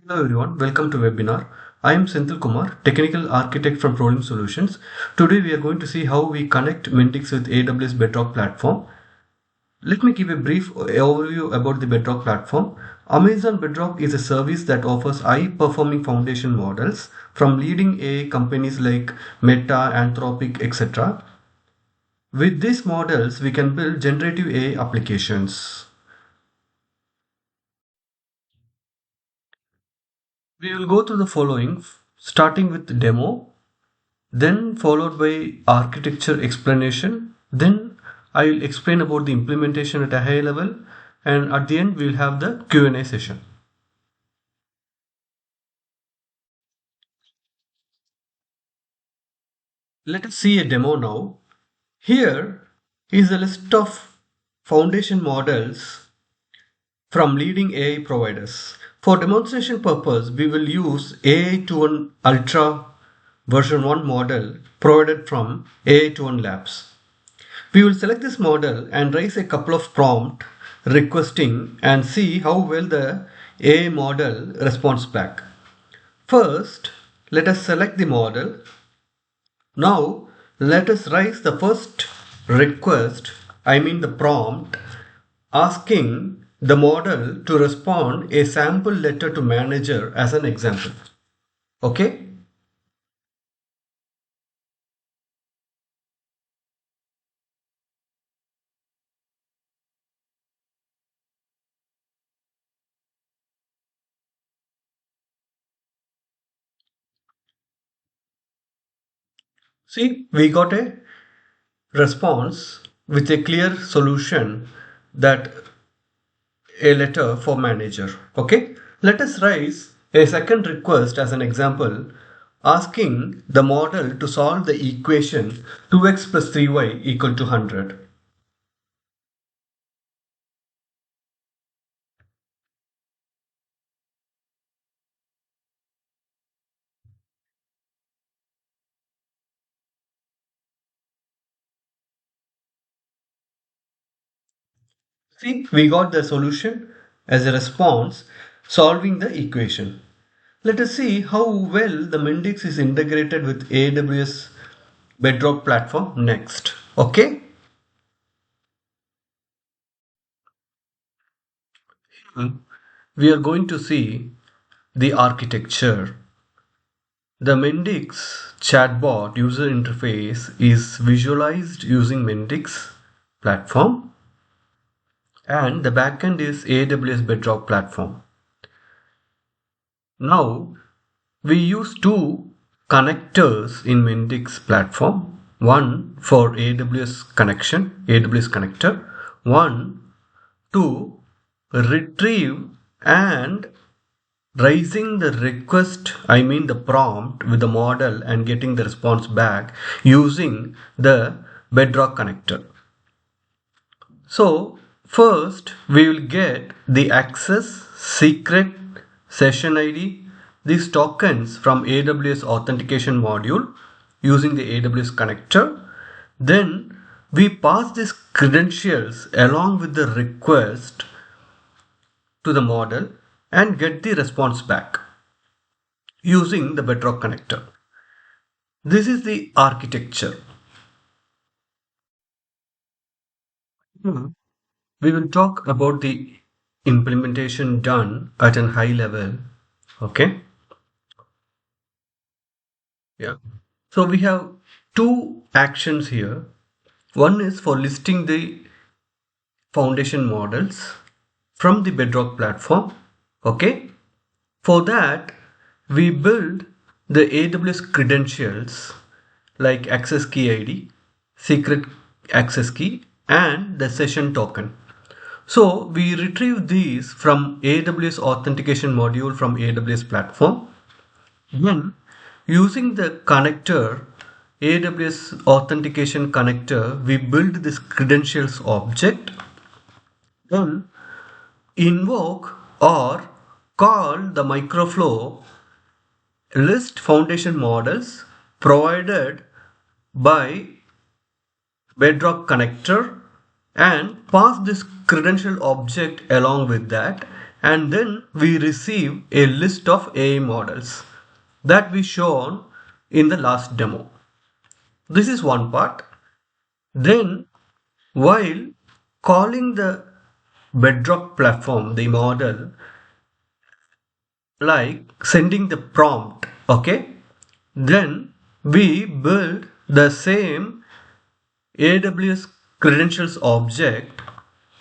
Hello everyone, welcome to webinar. I am Senthil Kumar, Technical Architect from Prolim Solutions. Today we are going to see how we connect Mendix with AWS Bedrock platform. Let me give a brief overview about the Bedrock platform. Amazon Bedrock is a service that offers high-performing foundation models from leading AI companies like Meta, Anthropic, etc. With these models, we can build generative AI applications. We will go through the following, starting with the demo, then followed by architecture explanation. Then I will explain about the implementation at a high level, and at the end we will have the Q&A session. Let us see a demo now. Here is a list of foundation models from leading AI providers. For demonstration purpose, we will use AI21 Ultra version 1 model provided from AI21 Labs. We will select this model and raise a couple of prompts requesting and see how well the AI model responds back. First, let us select the model. Now, let us raise the first request, the prompt, asking the model to respond a sample letter to manager as an example. Okay? See, we got a response with a clear solution that a letter for manager. Okay, let us raise a second request as an example, asking the model to solve the equation 2x plus 3y equal to 100. See, we got the solution as a response solving the equation. Let us see how well the Mendix is integrated with AWS Bedrock platform next. Okay. We are going to see the architecture. The Mendix chatbot user interface is visualized using Mendix platform, and the backend is AWS Bedrock platform. Now we use two connectors in Mendix platform, one for AWS connection, AWS connector, one to retrieve and raising the request, the prompt with the model and getting the response back using the Bedrock connector. So first we will get the access, secret, session ID, these tokens from AWS authentication module using the AWS connector. Then we pass these credentials along with the request to the model and get the response back using the Bedrock connector. This is the architecture. We will talk about the implementation done at a high level. Okay. Yeah. So we have two actions here. One is for listing the foundation models from the Bedrock platform. Okay. For that, we build the AWS credentials like access key ID, secret access key, and the session token. So we retrieve these from AWS authentication module from AWS platform. Then using the connector, AWS authentication connector, we build this credentials object. Then invoke or call the microflow list foundation models provided by Bedrock connector and pass this credential object along with that and then we receive a list of AI models that we shown in the last demo. This is one part. Then while calling the Bedrock platform, the model, like sending the prompt, okay, then we build the same AWS credentials object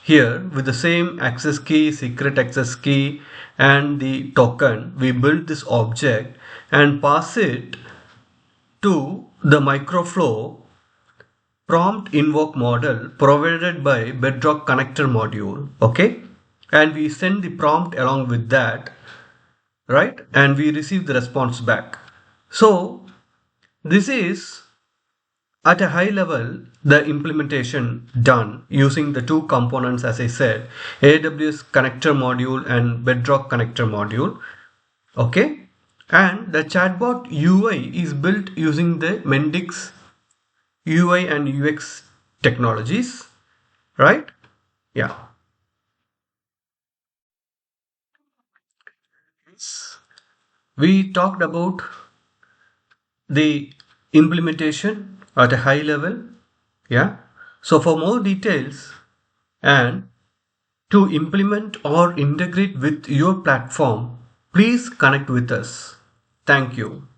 here with the same access key, secret access key, and the token. We build this object and pass it to the microflow prompt invoke model provided by Bedrock connector module, okay, and we send the prompt along with that, right, and we receive the response back. So this is at a high level the implementation done using the two components, as I said, AWS connector module and Bedrock connector module, okay, and the chatbot UI is built using the Mendix UI and UX technologies, right? Yeah. We talked about the implementation at a high level. Yeah. So for more details and to implement or integrate with your platform, please connect with us. Thank you.